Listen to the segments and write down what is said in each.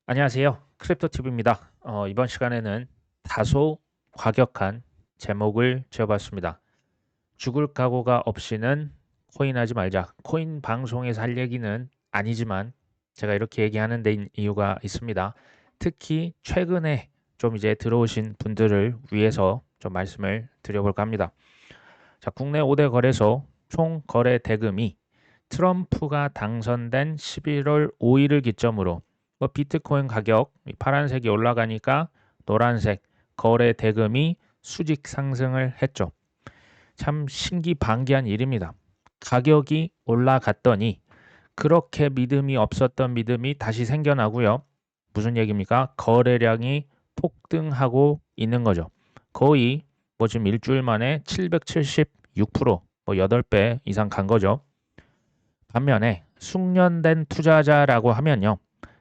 안녕하세요. 크립토TV입니다. 이번 시간에는 다소 과격한 제목을 지어봤습니다. 죽을 각오가 없이는 코인하지 말자. 코인 방송에서 할 얘기는 아니지만 제가 이렇게 얘기하는 데 이유가 있습니다. 특히 최근에 좀 이제 들어오신 분들을 위해서 좀 말씀을 드려볼까 합니다. 자, 국내 5대 거래소 총 거래 대금이 트럼프가 당선된 11월 5일을 기점으로 비트코인 가격 파란색이 올라가니까 노란색 거래 대금이 수직 상승을 했죠. 참 신기반기한 일입니다. 가격이 올라갔더니 그렇게 믿음이 없었던 믿음이 다시 생겨나고요. 무슨 얘기입니까? 거래량이 폭등하고 있는 거죠. 거의 지금 일주일 만에 776%, 8배 이상 간 거죠. 반면에 숙련된 투자자라고 하면요.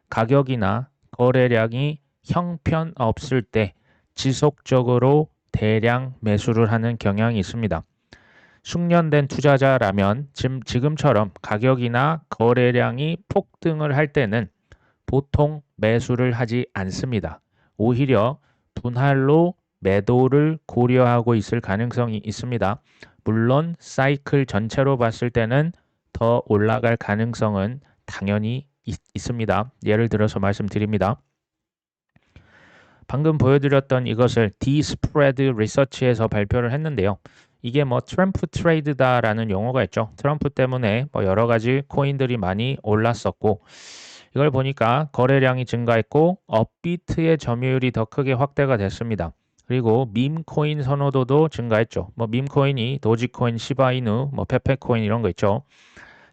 가격이나 거래량이 형편없을 때 지속적으로 대량 매수를 하는 경향이 있습니다. 숙련된 투자자라면 지금처럼 가격이나 거래량이 폭등을 할 때는 보통 매수를 하지 않습니다. 오히려 분할로 매도를 고려하고 있을 가능성이 있습니다. 물론 사이클 전체로 봤을 때는 더 올라갈 가능성은 당연히 있습니다. 예를 들어서 말씀드립니다. 방금 보여드렸던 이것을 D-Spread Research에서 발표를 했는데요. 이게 트럼프 트레이드다라는 용어가 있죠. 트럼프 때문에 여러 가지 코인들이 많이 올랐었고 이걸 보니까 거래량이 증가했고 업비트의 점유율이 더 크게 확대가 됐습니다. 그리고 밈코인 선호도도 증가했죠. 밈코인이 도지코인, 시바이누, 페페코인 이런 거 있죠.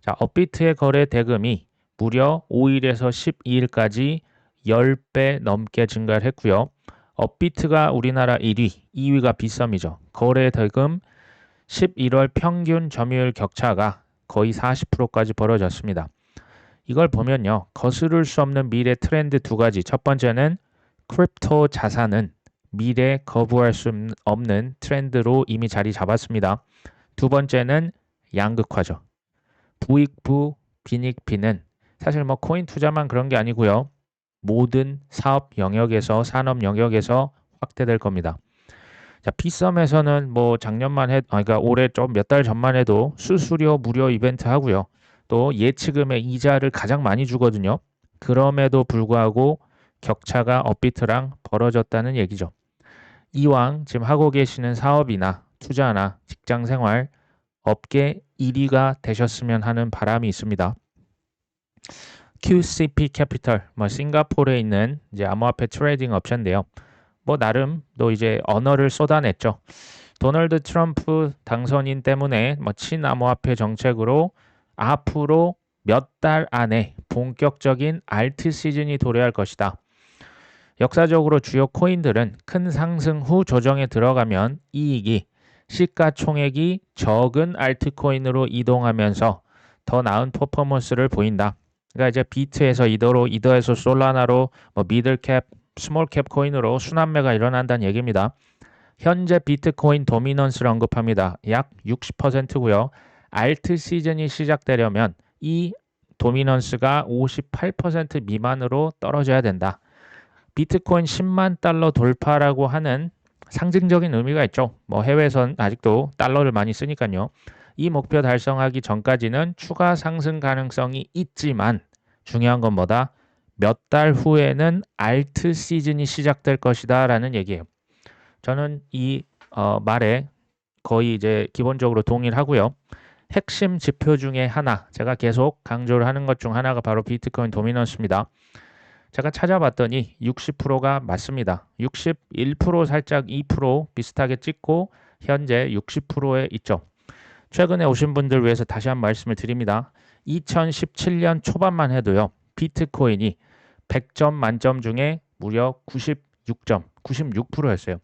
자, 업비트의 거래 대금이 무려 5일에서 12일까지 10배 넘게 증가를 했고요. 업비트가 우리나라 1위, 2위가 빗썸이죠. 거래 대금 11월 평균 점유율 격차가 거의 40%까지 벌어졌습니다. 이걸 보면요. 거스를 수 없는 미래 트렌드 두 가지. 첫 번째는 크립토 자산은 미래 거부할 수 없는 트렌드로 이미 자리 잡았습니다. 두 번째는 양극화죠. 부익부, 빈익빈은 사실 코인 투자만 그런 게 아니고요. 모든 사업 영역에서, 산업 영역에서 확대될 겁니다. 자, 빗썸에서는 그러니까 올해 좀 몇 달 전만 해도 수수료 무료 이벤트 하고요. 또 예치금의 이자를 가장 많이 주거든요. 그럼에도 불구하고 격차가 업비트랑 벌어졌다는 얘기죠. 이왕 지금 하고 계시는 사업이나 투자나 직장 생활, 업계 1위가 되셨으면 하는 바람이 있습니다. QCP 캐피털, 싱가포르에 있는 이제 암호화폐 트레이딩 업체인데요. 나름 또 이제 언어를 쏟아냈죠. 도널드 트럼프 당선인 때문에 친암호화폐 정책으로 앞으로 몇 달 안에 본격적인 알트 시즌이 도래할 것이다. 역사적으로 주요 코인들은 큰 상승 후 조정에 들어가면 이익이 시가총액이 적은 알트코인으로 이동하면서 더 나은 퍼포먼스를 보인다. 그러니까 이제 비트에서 이더로, 이더에서 솔라나로, 미들캡, 스몰캡 코인으로 순환매가 일어난다는 얘기입니다. 현재 비트코인 도미넌스를 언급합니다. 약 60%고요. 알트 시즌이 시작되려면 이 도미넌스가 58% 미만으로 떨어져야 된다. 비트코인 10만 달러 돌파라고 하는 상징적인 의미가 있죠. 해외에선 아직도 달러를 많이 쓰니까요. 이 목표 달성하기 전까지는 추가 상승 가능성이 있지만 중요한 건 뭐다? 몇 달 후에는 알트 시즌이 시작될 것이다 라는 얘기예요. 저는 이 말에 거의 이제 기본적으로 동일하고요. 핵심 지표 중에 하나, 제가 계속 강조를 하는 것 중 하나가 바로 비트코인 도미넌스입니다. 제가 찾아봤더니 60%가 맞습니다. 61% 살짝 2% 비슷하게 찍고 현재 60%에 있죠. 최근에 오신 분들 위해서 다시 한 말씀을 드립니다. 2017년 초반만 해도요. 비트코인이 100점 만점 중에 무려 96점, 96%였어요.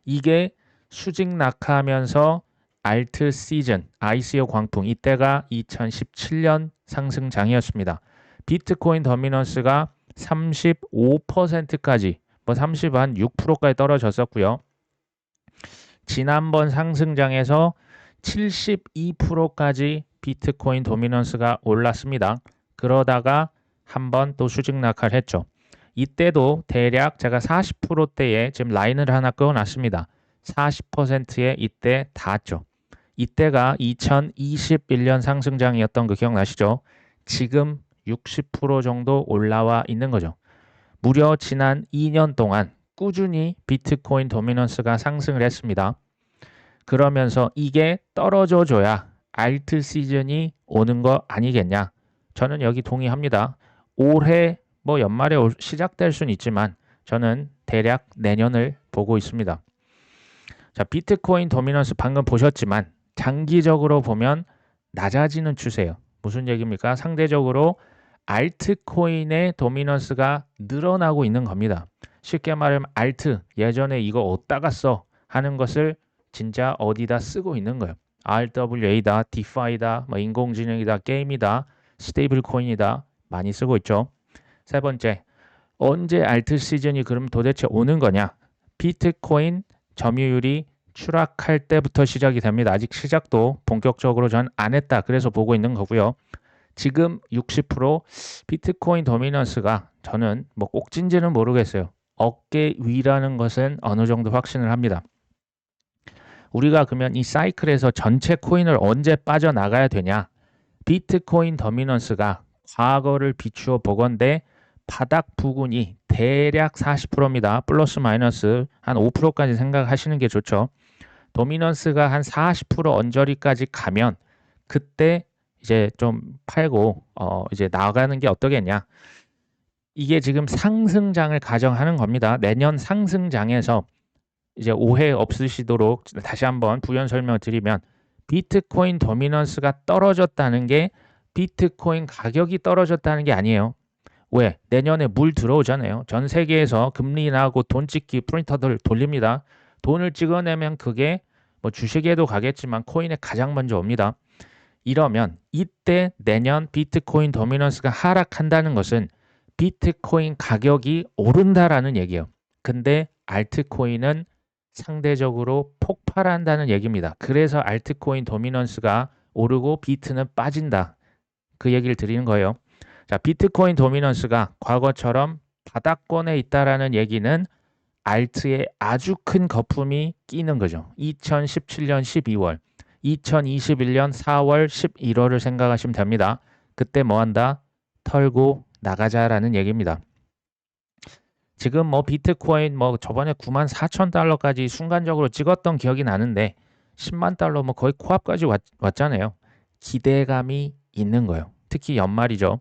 이게 수직 낙하하면서 알트 시즌, ICO 광풍, 이때가 2017년 상승장이었습니다. 비트코인 더미넌스가 35%까지, 36%까지 떨어졌었고요. 지난번 상승장에서 72%까지 비트코인 도미넌스가 올랐습니다. 그러다가 한번 또 수직 낙하를 했죠. 이때도 대략 제가 40%대에 지금 라인을 하나 그어놨습니다. 40%에 이때 닿았죠. 이때가 2021년 상승장이었던 거 기억나시죠? 지금 60% 정도 올라와 있는 거죠. 무려 지난 2년 동안 꾸준히 비트코인 도미넌스가 상승을 했습니다. 그러면서 이게 떨어져 줘야 알트 시즌이 오는 거 아니겠냐? 저는 여기 동의합니다. 올해 뭐 연말에 시작될 수는 있지만 저는 대략 내년을 보고 있습니다. 자, 비트코인 도미넌스 방금 보셨지만 장기적으로 보면 낮아지는 추세예요. 무슨 얘기입니까? 상대적으로 알트코인의 도미넌스가 늘어나고 있는 겁니다. 쉽게 말하면 알트, 예전에 이거 어디다가 써 하는 것을 진짜 어디다 쓰고 있는 거예요. RWA다, 디파이다, 뭐 인공지능이다, 게임이다, 스테이블 코인이다 많이 쓰고 있죠. 세 번째, 언제 알트 시즌이 그럼 도대체 오는 거냐? 비트코인 점유율이 추락할 때부터 시작이 됩니다. 아직 시작도 본격적으로 전 안 했다. 그래서 보고 있는 거고요. 지금 60% 비트코인 도미넌스가 저는 뭐 꼭진지는 모르겠어요. 어깨 위라는 것은 어느 정도 확신을 합니다. 우리가 그러면 이 사이클에서 전체 코인을 언제 빠져나가야 되냐? 비트코인 도미넌스가 과거를 비추어 보건대 바닥 부근이 대략 40%입니다. 플러스 마이너스 한 5%까지 생각하시는 게 좋죠. 도미넌스가 한 40% 언저리까지 가면 그때 이제 좀 팔고 이제 나가는 게 어떠겠냐. 이게 지금 상승장을 가정하는 겁니다. 내년 상승장에서 이제 오해 없으시도록 다시 한번 부연 설명을 드리면 비트코인 도미넌스가 떨어졌다는 게 비트코인 가격이 떨어졌다는 게 아니에요. 왜? 내년에 물 들어오잖아요. 전 세계에서 금리 인하하고 돈 찍기 프린터들 돌립니다. 돈을 찍어내면 그게 뭐 주식에도 가겠지만 코인에 가장 먼저 옵니다. 이러면 이때 내년 비트코인 도미넌스가 하락한다는 것은 비트코인 가격이 오른다라는 얘기예요. 근데 알트코인은 상대적으로 폭발한다는 얘기입니다. 그래서 알트코인 도미넌스가 오르고 비트는 빠진다. 그 얘기를 드리는 거예요. 자, 비트코인 도미넌스가 과거처럼 바닥권에 있다라는 얘기는 알트에 아주 큰 거품이 끼는 거죠. 2017년 12월, 2021년 4월, 11월을 생각하시면 됩니다. 그때 뭐 한다? 털고 나가자라는 얘기입니다. 지금 뭐 비트코인 뭐 저번에 94,000달러까지 순간적으로 찍었던 기억이 나는데 10만 달러 뭐 거의 코앞까지 왔잖아요. 기대감이 있는 거예요. 특히 연말이죠.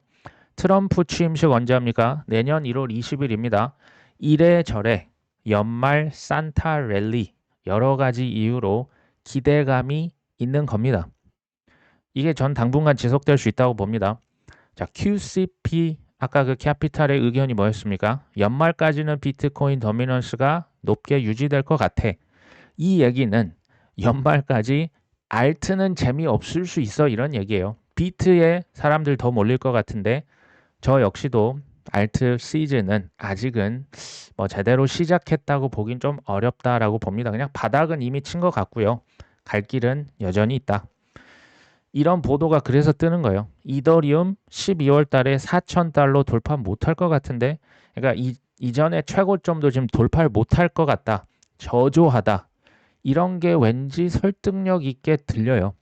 트럼프 취임식 언제 합니까? 내년 1월 20일입니다. 이래저래 연말 산타 랠리 여러 가지 이유로 기대감이 있는 겁니다. 이게 전 당분간 지속될 수 있다고 봅니다. 자, QCP 아까 그 캐피탈의 의견이 뭐였습니까? 연말까지는 비트코인 도미넌스가 높게 유지될 것 같아. 이 얘기는 연말까지 알트는 재미없을 수 있어 이런 얘기예요. 비트에 사람들 더 몰릴 것 같은데 저 역시도 알트 시즌은 아직은 뭐 제대로 시작했다고 보긴 좀 어렵다라고 봅니다. 그냥 바닥은 이미 친 것 같고요. 갈 길은 여전히 있다. 이런 보도가 그래서 뜨는 거예요. 이더리움 12월 달에 4,000달러 돌파 못할 것 같은데 그러니까 이전에 최고점도 지금 돌파를 못할 것 같다. 저조하다. 이런 게 왠지 설득력 있게 들려요.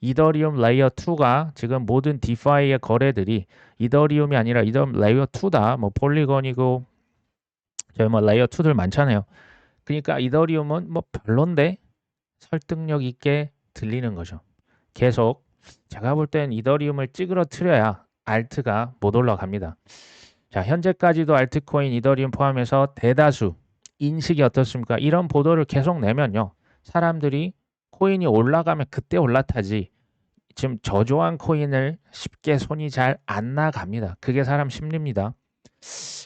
이더리움 레이어 2가 지금 모든 디파이의 거래들이 이더리움이 아니라 이더리움 레이어 2다. 뭐 폴리건이고 저희 뭐 레이어 2들 많잖아요. 그러니까 이더리움은 뭐 별론데 설득력 있게 들리는 거죠. 계속 제가 볼 땐 이더리움을 찌그러뜨려야 알트가 못 올라갑니다. 자, 현재까지도 알트코인 이더리움 포함해서 대다수 인식이 어떻습니까? 이런 보도를 계속 내면요. 사람들이 코인이 올라가면 그때 올라타지 지금 저조한 코인을 쉽게 손이 잘 안 나갑니다. 그게 사람 심리입니다.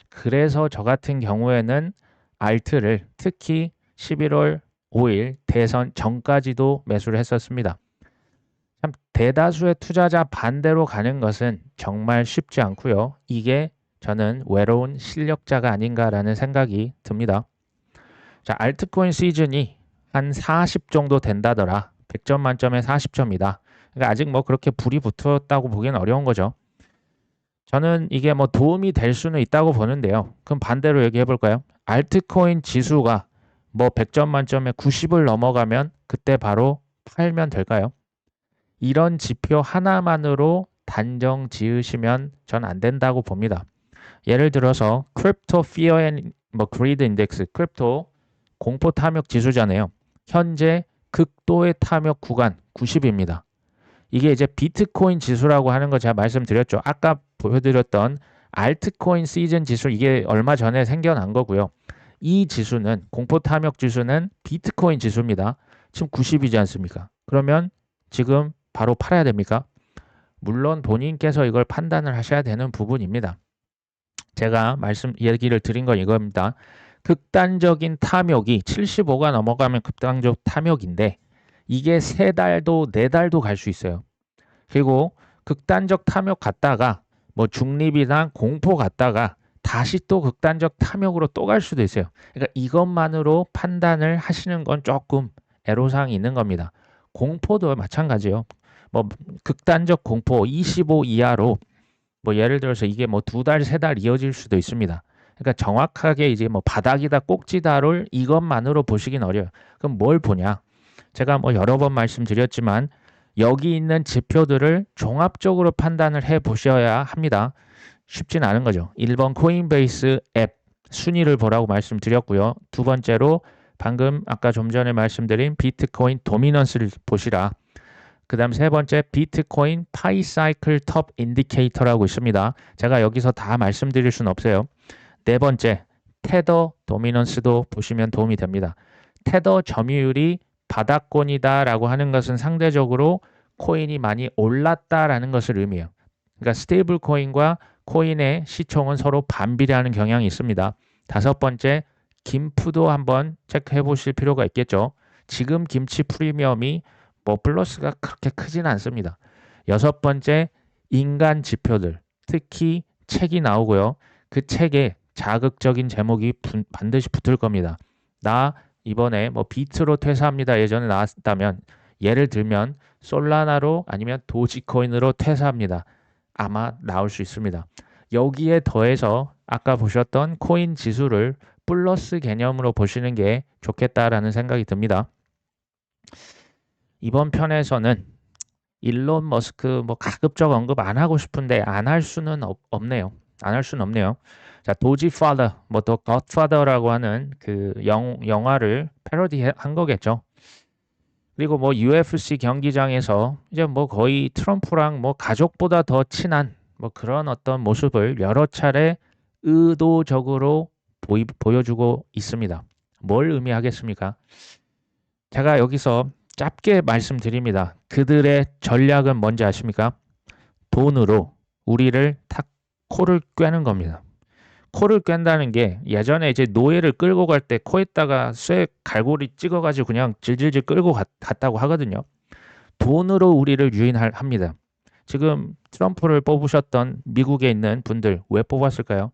그래서 저 같은 경우에는 알트를 특히 11월 5일 대선 전까지도 매수를 했었습니다. 참 대다수의 투자자 반대로 가는 것은 정말 쉽지 않고요. 이게 저는 외로운 실력자가 아닌가라는 생각이 듭니다. 자, 알트코인 시즌이 한 40 정도 된다더라. 100점 만점에 40점이다. 그러니까 아직 뭐 그렇게 불이 붙었다고 보기는 어려운 거죠. 저는 이게 뭐 도움이 될 수는 있다고 보는데요. 그럼 반대로 얘기해 볼까요? 알트코인 지수가 뭐 100점 만점에 90을 넘어가면 그때 바로 팔면 될까요? 이런 지표 하나만으로 단정 지으시면 전 안 된다고 봅니다. 예를 들어서 크립토 피어 앤뭐 그리드 인덱스, 크립토 공포 탐욕 지수잖아요. 현재 극도의 탐욕 구간 90입니다. 이게 이제 비트코인 지수라고 하는 거 제가 말씀드렸죠. 아까 보여드렸던 알트코인 시즌 지수 이게 얼마 전에 생겨난 거고요. 이 지수는 공포 탐욕 지수는 비트코인 지수입니다. 지금 90이지 않습니까? 그러면 지금 바로 팔아야 됩니까? 물론 본인께서 이걸 판단을 하셔야 되는 부분입니다. 제가 얘기를 드린 건 이겁니다. 극단적인 탐욕이 75가 넘어가면 극단적 탐욕인데 이게 3달도 4달도 갈 수 있어요. 그리고 극단적 탐욕 갔다가 뭐 중립이나 공포 갔다가 다시 또 극단적 탐욕으로 또 갈 수도 있어요. 그러니까 이것만으로 판단을 하시는 건 조금 애로사항이 있는 겁니다. 공포도 마찬가지예요. 뭐 극단적 공포 25 이하로 뭐 예를 들어서 이게 뭐 2달, 3달 이어질 수도 있습니다. 그러니까 정확하게 이제 뭐 바닥이다, 꼭지다를 이것만으로 보시긴 어려워요. 그럼 뭘 보냐? 제가 뭐 여러 번 말씀드렸지만 여기 있는 지표들을 종합적으로 판단을 해 보셔야 합니다. 쉽진 않은 거죠. 1번 코인베이스 앱 순위를 보라고 말씀드렸고요. 두 번째로 방금 아까 좀 전에 말씀드린 비트코인 도미넌스를 보시라. 그 다음 세 번째 비트코인 파이사이클 톱 인디케이터라고 있습니다. 제가 여기서 다 말씀드릴 수는 없어요. 네 번째 테더 도미넌스도 보시면 도움이 됩니다. 테더 점유율이 바닥권이다라고 하는 것은 상대적으로 코인이 많이 올랐다라는 것을 의미해요. 그러니까 스테이블 코인과 코인의 시총은 서로 반비례하는 경향이 있습니다. 다섯 번째 김프도 한번 체크해 보실 필요가 있겠죠. 지금 김치 프리미엄이 뭐 플러스가 그렇게 크진 않습니다. 여섯 번째 인간 지표들 특히 책이 나오고요. 그 책에 자극적인 제목이 반드시 붙을 겁니다. 나 이번에 뭐 비트로 퇴사합니다. 예전에 나왔다면 예를 들면 솔라나로 아니면 도지코인으로 퇴사합니다. 아마 나올 수 있습니다. 여기에 더해서 아까 보셨던 코인 지수를 플러스 개념으로 보시는 게 좋겠다라는 생각이 듭니다. 이번 편에서는 일론 머스크 뭐 가급적 언급 안 하고 싶은데 안 할 수는 없네요. 안 할 수는 없네요. 자, 도지파더, 뭐 더 갓파더라고 하는 그 영화를 패러디 한 거겠죠. 그리고 뭐 UFC 경기장에서 이제 뭐 거의 트럼프랑 뭐 가족보다 더 친한 뭐 그런 어떤 모습을 여러 차례 의도적으로 보여주고 있습니다. 뭘 의미하겠습니까? 제가 여기서 짧게 말씀드립니다. 그들의 전략은 뭔지 아십니까? 돈으로 우리를 탁 코를 꿰는 겁니다. 코를 꿰다는 게 예전에 이제 노예를 끌고 갈 때 코에다가 쇠 갈고리 찍어가지고 그냥 질질질 끌고 갔다고 하거든요. 돈으로 우리를 유인합니다. 지금 트럼프를 뽑으셨던 미국에 있는 분들 왜 뽑았을까요?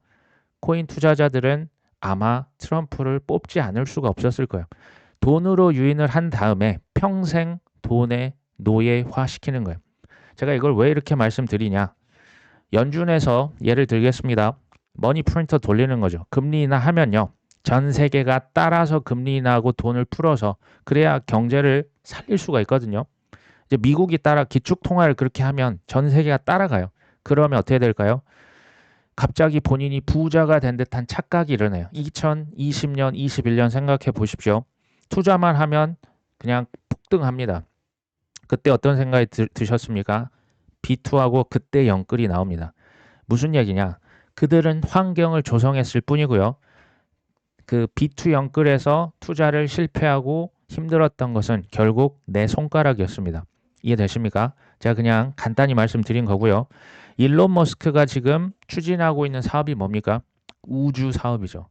코인 투자자들은 아마 트럼프를 뽑지 않을 수가 없었을 거예요. 돈으로 유인을 한 다음에 평생 돈의 노예화 시키는 거예요. 제가 이걸 왜 이렇게 말씀드리냐? 연준에서 예를 들겠습니다. 머니 프린터 돌리는 거죠. 금리 인하하면요. 전 세계가 따라서 금리 인하하고 돈을 풀어서 그래야 경제를 살릴 수가 있거든요. 이제 미국이 따라 기축 통화를 그렇게 하면 전 세계가 따라가요. 그러면 어떻게 될까요? 갑자기 본인이 부자가 된 듯한 착각이 일어나요. 2020년, 21년 생각해 보십시오. 투자만 하면 그냥 폭등합니다. 그때 어떤 생각이 드셨습니까? B2하고 그때 영끌이 나옵니다. 무슨 얘기냐? 그들은 환경을 조성했을 뿐이고요. 그 B2 영끌에서 투자를 실패하고 힘들었던 것은 결국 내 손가락이었습니다. 이해되십니까? 제가 그냥 간단히 말씀드린 거고요. 일론 머스크가 지금 추진하고 있는 사업이 뭡니까? 우주 사업이죠.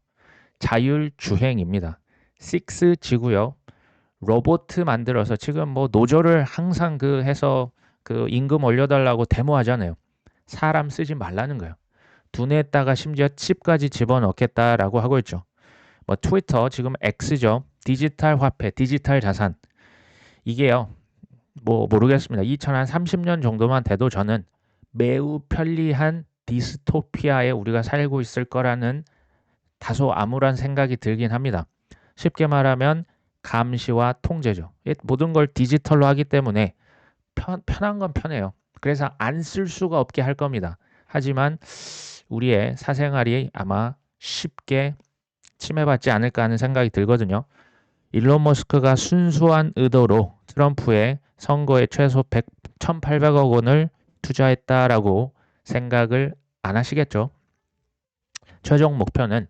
자율주행입니다. 6 지고요. 로봇 만들어서 지금 뭐 노조를 항상 해서 그 임금 올려달라고 데모하잖아요. 사람 쓰지 말라는 거예요. 두뇌에다가 심지어 칩까지 집어넣겠다라고 하고 있죠. 뭐 트위터 지금 X죠. 디지털 화폐, 디지털 자산. 이게요. 뭐 모르겠습니다. 2030년 정도만 돼도 저는 매우 편리한 디스토피아에 우리가 살고 있을 거라는 다소 암울한 생각이 들긴 합니다. 쉽게 말하면 감시와 통제죠. 모든 걸 디지털로 하기 때문에 편한 건 편해요. 그래서 안 쓸 수가 없게 할 겁니다. 하지만 우리의 사생활이 아마 쉽게 침해받지 않을까 하는 생각이 들거든요. 일론 머스크가 순수한 의도로 트럼프의 선거에 최소 1,800억 원을 투자했다라고 생각을 안 하시겠죠. 최종 목표는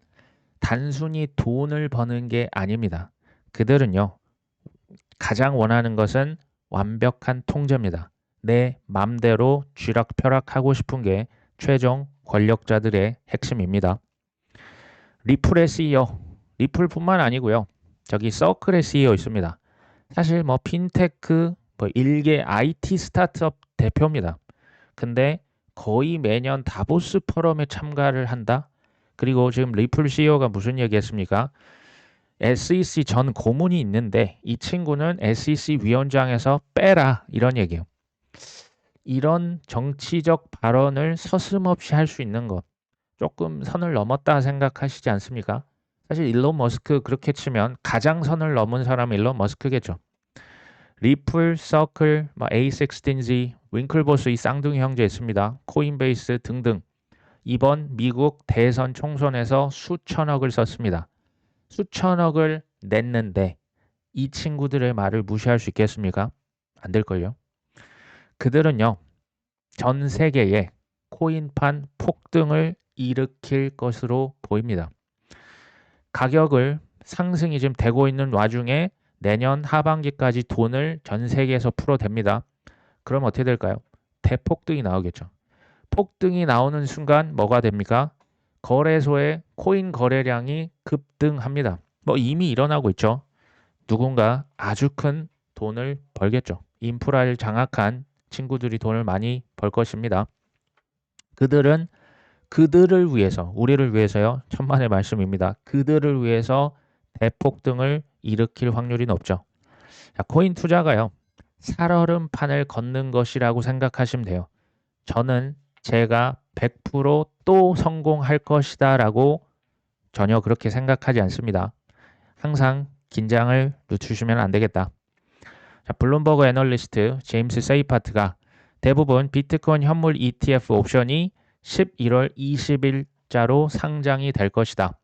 단순히 돈을 버는 게 아닙니다. 그들은요, 가장 원하는 것은 완벽한 통제입니다. 내 맘대로 쥐락펴락하고 싶은 게 최종 권력자들의 핵심입니다. 리플의 CEO, 리플뿐만 아니고요. 저기 서클의 CEO 있습니다. 사실 뭐 핀테크, 뭐 일개 IT 스타트업 대표입니다. 근데 거의 매년 다보스 포럼에 참가를 한다? 그리고 지금 리플 CEO가 무슨 얘기 했습니까? SEC 전 고문이 있는데 이 친구는 SEC 위원장에서 빼라 이런 얘기예요. 이런 정치적 발언을 서슴없이 할 수 있는 것 조금 선을 넘었다 생각하시지 않습니까? 사실 일론 머스크 그렇게 치면 가장 선을 넘은 사람은 일론 머스크겠죠. 리플, 서클, A16Z, 윙클보스 이 쌍둥이 형제 있습니다. 코인베이스 등등. 이번 미국 대선 총선에서 수천억을 썼습니다. 수천억을 냈는데 이 친구들의 말을 무시할 수 있겠습니까? 안 될걸요. 그들은요. 전 세계에 코인판 폭등을 일으킬 것으로 보입니다. 가격을 상승이 지금 되고 있는 와중에 내년 하반기까지 돈을 전 세계에서 풀어댑니다. 그럼 어떻게 될까요? 대폭등이 나오겠죠. 폭등이 나오는 순간 뭐가 됩니까? 거래소의 코인 거래량이 급등합니다. 뭐 이미 일어나고 있죠. 누군가 아주 큰 돈을 벌겠죠. 인프라를 장악한 친구들이 돈을 많이 벌 것입니다. 그들은 그들을 위해서, 우리를 위해서요. 천만의 말씀입니다. 그들을 위해서 대폭등을 일으킬 확률이 높죠. 자, 코인 투자가요. 살얼음판을 걷는 것이라고 생각하시면 돼요. 저는 제가 100%또 성공할 것이다 라고 전혀 그렇게 생각하지 않습니다. 항상 긴장을 늦추시면 안 되겠다. 자, 블룸버그 애널리스트 제임스 세이파트가 대부분 비트코인 현물 ETF 옵션이 11월 20일자로 상장이 될 것이다.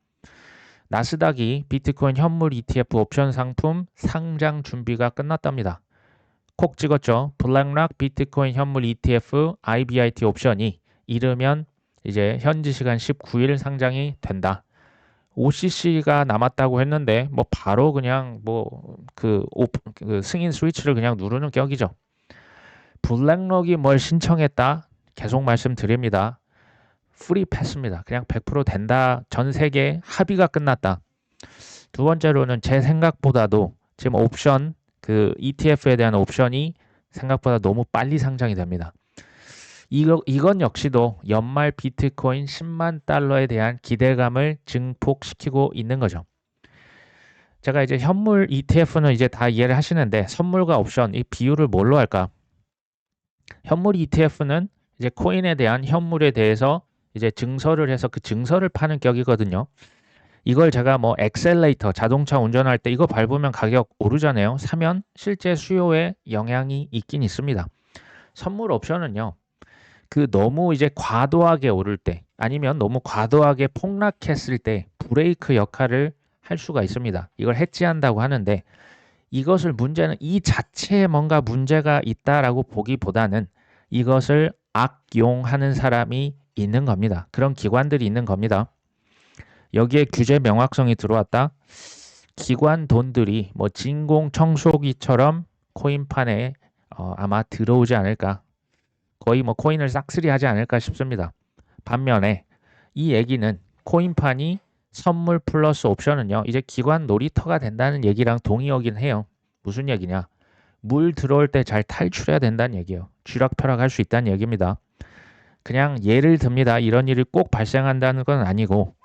나스닥이 비트코인 현물 ETF 옵션 상품 상장 준비가 끝났답니다. 콕 찍었죠. 블랙락 비트코인 현물 ETF IBIT 옵션이 이르면 이제 현지 시간 19일 상장이 된다. OCC가 남았다고 했는데 뭐 바로 그냥 그 승인 스위치를 그냥 누르는 격이죠. 블랙록이 뭘 신청했다? 계속 말씀드립니다. 프리 패스입니다. 그냥 100% 된다. 전 세계 합의가 끝났다. 두 번째로는 제 생각보다도 지금 옵션 그 ETF에 대한 옵션이 생각보다 너무 빨리 상장이 됩니다. 이건 역시도 연말 비트코인 10만 달러에 대한 기대감을 증폭시키고 있는 거죠. 제가 이제 현물 ETF는 이제 다 이해를 하시는데 선물과 옵션 이 비율을 뭘로 할까? 현물 ETF는 이제 코인에 대한 현물에 대해서 이제 증서를 해서 그 증서를 파는 격이거든요. 이걸 제가 뭐 엑셀레이터 자동차 운전할 때 이거 밟으면 가격 오르잖아요. 사면 실제 수요에 영향이 있긴 있습니다. 선물 옵션은요. 그 너무 이제 과도하게 오를 때 아니면 너무 과도하게 폭락했을 때 브레이크 역할을 할 수가 있습니다. 이걸 해지한다고 하는데 이것을 문제는 이 자체에 뭔가 문제가 있다라고 보기보다는 이것을 악용하는 사람이 있는 겁니다. 그런 기관들이 있는 겁니다. 여기에 규제 명확성이 들어왔다. 기관 돈들이 뭐 진공 청소기처럼 코인판에 아마 들어오지 않을까. 거의 뭐 코인을 싹쓸이 하지 않을까 싶습니다. 반면에 이 얘기는 코인판이 선물 플러스 옵션은요. 이제 기관 놀이터가 된다는 얘기랑 동의어긴 해요. 무슨 얘기냐. 물 들어올 때 잘 탈출해야 된다는 얘기예요. 쥐락펴락 할 수 있다는 얘기입니다. 그냥 예를 듭니다. 이런 일이 꼭 발생한다는 건 아니고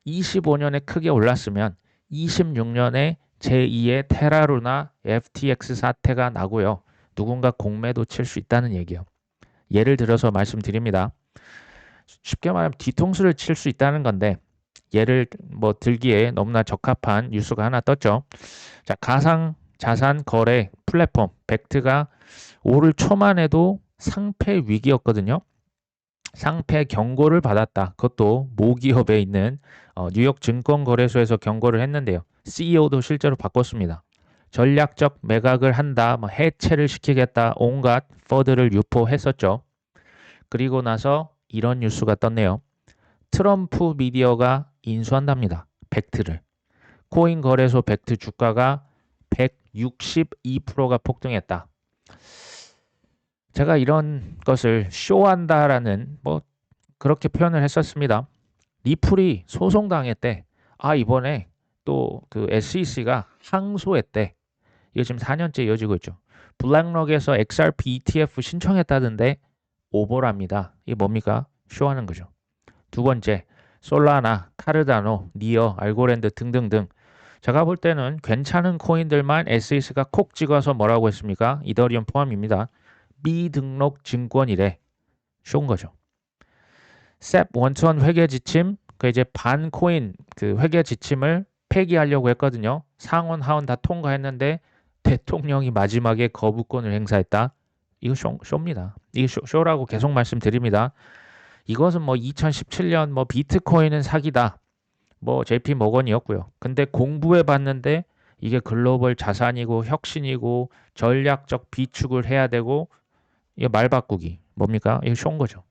25년에 크게 올랐으면 26년에 제2의 테라루나 FTX 사태가 나고요. 누군가 공매도 칠 수 있다는 얘기예요. 예를 들어서 말씀드립니다. 쉽게 말하면 뒤통수를 칠 수 있다는 건데 얘를 뭐 들기에 너무나 적합한 뉴스가 하나 떴죠. 자, 가상 자산 거래 플랫폼 벡트가 올 초만 해도 상폐 위기였거든요. 상폐 경고를 받았다. 그것도 모기업에 있는 뉴욕 증권거래소에서 경고를 했는데요. CEO도 실제로 바꿨습니다. 전략적 매각을 한다, 뭐 해체를 시키겠다, 온갖 퍼드를 유포했었죠. 그리고 나서 이런 뉴스가 떴네요. 트럼프 미디어가 인수한답니다. 벡트를. 코인 거래소 벡트 주가가 162%가 폭등했다. 제가 이런 것을 쇼한다라는 뭐 그렇게 표현을 했었습니다. 리플이 소송당했대. 아, 이번에 또 그 SEC가 항소했대. 이거 지금 4년째 이어지고 있죠. 블랙록에서 XRP ETF 신청했다던데 오버랍니다. 이게 뭡니까? 쇼하는 거죠. 두 번째, 솔라나, 카르다노, 니어, 알고랜드 등등등. 제가 볼 때는 괜찮은 코인들만 SEC가 콕 찍어서 뭐라고 했습니까? 이더리움 포함입니다. 미등록 증권이래. 쇼인 거죠. 셉 원천 회계 지침, 그 이제 반 코인 그 회계 지침을 폐기하려고 했거든요. 상원 하원 다 통과했는데 대통령이 마지막에 거부권을 행사했다. 이거 쇼입니다. 이게 쇼라고 계속 말씀드립니다. 이것은 뭐 2017년 뭐 비트코인은 사기다. 뭐 JP 모건이었고요. 근데 공부해 봤는데 이게 글로벌 자산이고 혁신이고 전략적 비축을 해야 되고 이게 말 바꾸기. 뭡니까? 이거 쇼인 거죠.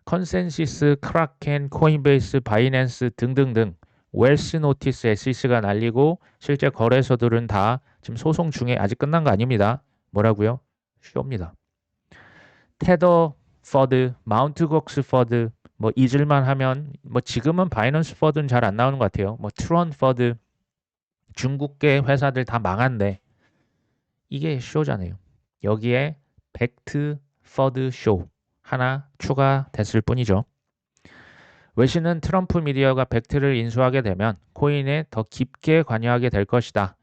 컨센시스, 크라켄, 코인베이스, 바이낸스 등등등 웰스 노티스 SEC가 날리고 실제 거래소들은 다 지금 소송 중에 아직 끝난 거 아닙니다. 뭐라고요? 쇼입니다. 테더 퍼드, 마운트 곡스 퍼드 뭐 잊을만 하면 뭐 지금은 바이낸스 퍼드는 잘 안 나오는 것 같아요. 뭐 트론 퍼드 중국계 회사들 다 망한데 이게 쇼잖아요. 여기에 벡트 퍼드 쇼 하나 추가됐을 뿐이죠. 외신은 트럼프 미디어가 벡트를 인수하게 되면 코인에 더 깊게 관여하게 될 것이다.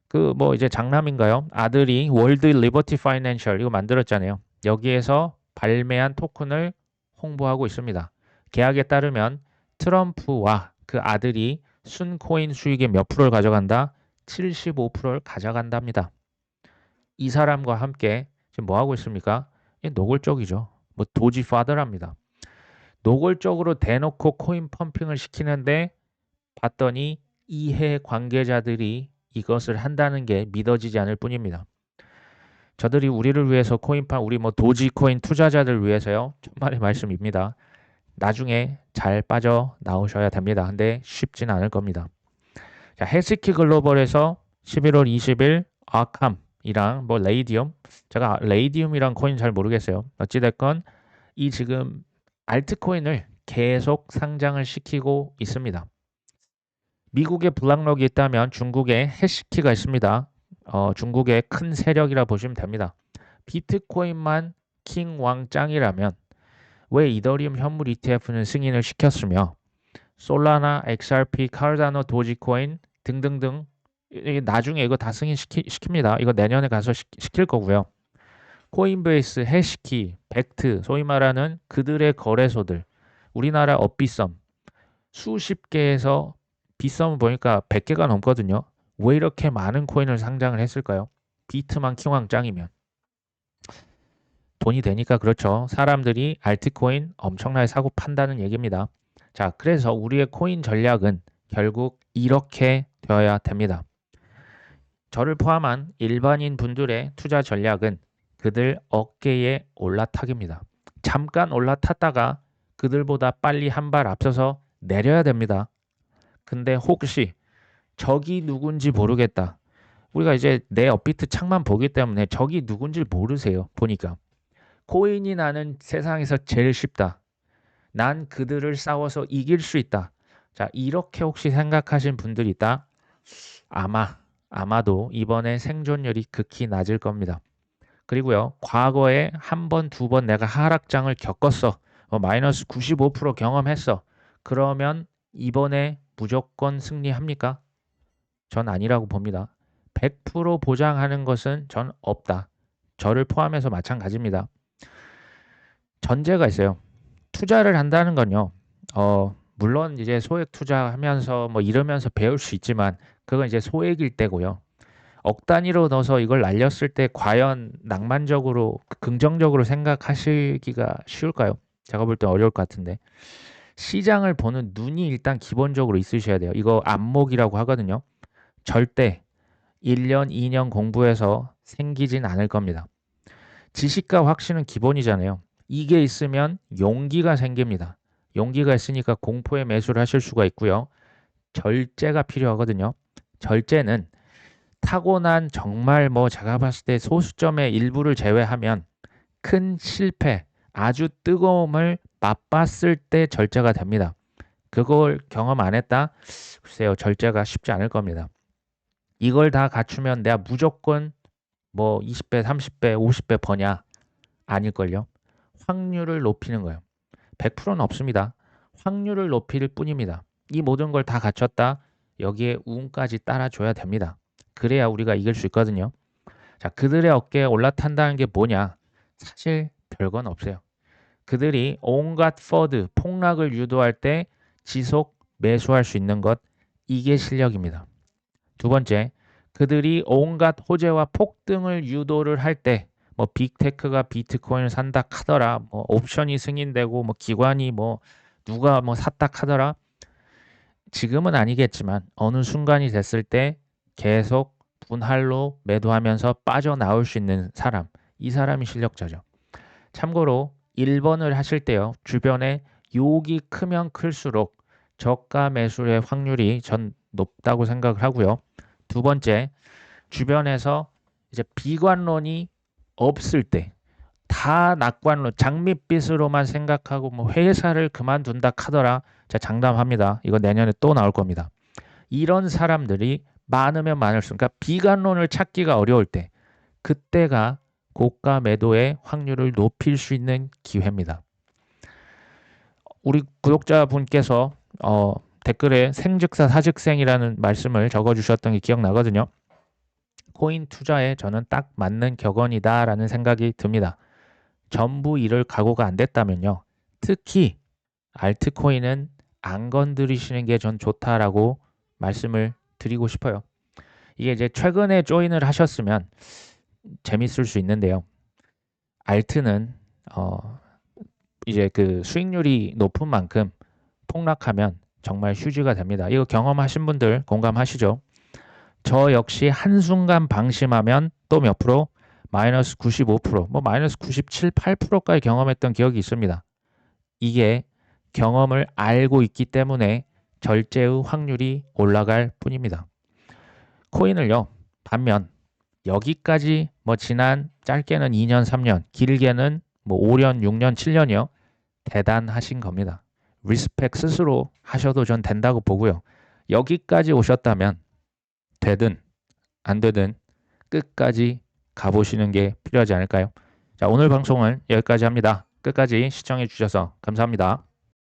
그 뭐 이제 장남인가요? 아들이 월드 리버티 파이낸셜 이거 만들었잖아요. 여기에서 발매한 토큰을 홍보하고 있습니다. 계약에 따르면 트럼프와 그 아들이 순코인 수익의 몇 프로를 가져간다? 75%를 가져간답니다. 이 사람과 함께 지금 뭐 하고 있습니까? 노골적이죠. 뭐 도지 파더랍니다. 노골적으로 대놓고 코인 펌핑을 시키는데 봤더니 이해 관계자들이 이것을 한다는 게 믿어지지 않을 뿐입니다. 저들이 우리를 위해서 코인판 우리 뭐 도지코인 투자자들 위해서요. 정말의 말씀입니다. 나중에 잘 빠져 나오셔야 됩니다. 근데 쉽진 않을 겁니다. 자, 헬스키 글로벌에서 11월 20일 아캄이랑 뭐 레이디움 제가 레이디움이랑 코인 잘 모르겠어요. 어찌됐건 이 지금 알트코인을 계속 상장을 시키고 있습니다. 미국에 블락록이 있다면 중국에 해시키가 있습니다. 중국의 큰 세력이라 보시면 됩니다. 비트코인만 킹왕짱이라면 왜 이더리움 현물 ETF는 승인을 시켰으며 솔라나, XRP, 카르다노, 도지코인 등등등 나중에 이거 다 승인시킵니다. 이거 내년에 가서 시킬 거고요. 코인베이스, 해시키, 벡트, 소위 말하는 그들의 거래소들, 우리나라 업비썸 수십 개에서 비썸을 보니까 100개가 넘거든요. 왜 이렇게 많은 코인을 상장을 했을까요? 비트만 킹왕짱이면. 돈이 되니까 그렇죠. 사람들이 알트코인 엄청나게 사고 판다는 얘기입니다. 자, 그래서 우리의 코인 전략은 결국 이렇게 되어야 됩니다. 저를 포함한 일반인 분들의 투자 전략은 그들 어깨에 올라타기입니다. 잠깐 올라탔다가 그들보다 빨리 한 발 앞서서 내려야 됩니다. 근데 혹시 적이 누군지 모르겠다. 우리가 이제 내 업비트 창만 보기 때문에 적이 누군지 모르세요. 보니까. 코인이 나는 세상에서 제일 쉽다. 난 그들을 싸워서 이길 수 있다. 자, 이렇게 혹시 생각하신 분들이 있다? 아마도 이번에 생존율이 극히 낮을 겁니다. 그리고요, 과거에 한 번, 두 번 내가 하락장을 겪었어. 마이너스 95% 경험했어. 그러면 이번에 무조건 승리합니까? 전 아니라고 봅니다. 100% 보장하는 것은 전 없다. 저를 포함해서 마찬가지입니다. 전제가 있어요. 투자를 한다는 건요. 물론 이제 소액 투자하면서 뭐 이러면서 배울 수 있지만 그건 이제 소액일 때고요. 억 단위로 넣어서 이걸 날렸을 때 과연 낭만적으로 긍정적으로 생각하시기가 쉬울까요? 제가 볼 때 어려울 것 같은데. 시장을 보는 눈이 일단 기본적으로 있으셔야 돼요. 이거 안목이라고 하거든요. 절대 1년, 2년 공부해서 생기진 않을 겁니다. 지식과 확신은 기본이잖아요. 이게 있으면 용기가 생깁니다. 용기가 있으니까 공포에 매수를 하실 수가 있고요. 절제가 필요하거든요. 절제는 타고난 정말 뭐 제가 봤을 때 소수점의 일부를 제외하면 큰 실패, 아주 뜨거움을 맛봤을 때 절제가 됩니다. 그걸 경험 안 했다? 글쎄요, 절제가 쉽지 않을 겁니다. 이걸 다 갖추면 내가 무조건 뭐 20배, 30배, 50배 버냐? 아닐걸요. 확률을 높이는 거예요. 100%는 없습니다. 확률을 높일 뿐입니다. 이 모든 걸 다 갖췄다. 여기에 운까지 따라줘야 됩니다. 그래야 우리가 이길 수 있거든요. 자, 그들의 어깨에 올라탄다는 게 뭐냐? 사실 별건 없어요. 그들이 온갖 퍼드, 폭락을 유도할 때 지속 매수할 수 있는 것, 이게 실력입니다. 두 번째, 그들이 온갖 호재와 폭등을 유도를 할 때, 뭐 빅테크가 비트코인을 산다 하더라, 뭐 옵션이 승인되고, 뭐 기관이 뭐 누가 뭐 샀다 하더라. 지금은 아니겠지만 어느 순간이 됐을 때 계속 분할로 매도하면서 빠져나올 수 있는 사람, 이 사람이 실력자죠. 참고로 1번을 하실 때요. 주변에 욕이 크면 클수록 저가 매수의 확률이 전 높다고 생각을 하고요. 두 번째, 주변에서 이제 비관론이 없을 때, 다 낙관론, 장밋빛으로만 생각하고 뭐 회사를 그만둔다 하더라. 자, 장담합니다. 이거 내년에 또 나올 겁니다. 이런 사람들이 많으면 많을수록, 그러니까 비관론을 찾기가 어려울 때, 그때가 고가 매도의 확률을 높일 수 있는 기회입니다. 우리 구독자분께서 댓글에 생즉사 사즉생이라는 말씀을 적어주셨던 게 기억나거든요. 코인 투자에 저는 딱 맞는 격언이다라는 생각이 듭니다. 전부 잃을 각오가 안 됐다면요. 특히 알트코인은 안 건드리시는 게 전 좋다라고 말씀을 드리고 싶어요. 이게 이제 최근에 조인을 하셨으면 재밌을 수 있는데요. 알트는 이제 그 수익률이 높은 만큼 폭락하면 정말 휴지가 됩니다. 이거 경험하신 분들 공감하시죠? 저 역시 한순간 방심하면 또 몇 프로? 마이너스 95%, 뭐 마이너스 97, 8%까지 경험했던 기억이 있습니다. 이게 경험을 알고 있기 때문에 절제의 확률이 올라갈 뿐입니다. 코인을요, 반면 여기까지 뭐 지난 짧게는 2년, 3년, 길게는 뭐 5년, 6년, 7년이요. 대단하신 겁니다. 리스펙 스스로 하셔도 전 된다고 보고요. 여기까지 오셨다면 되든 안 되든 끝까지 가보시는 게 필요하지 않을까요? 자, 오늘 방송은 여기까지 합니다. 끝까지 시청해 주셔서 감사합니다.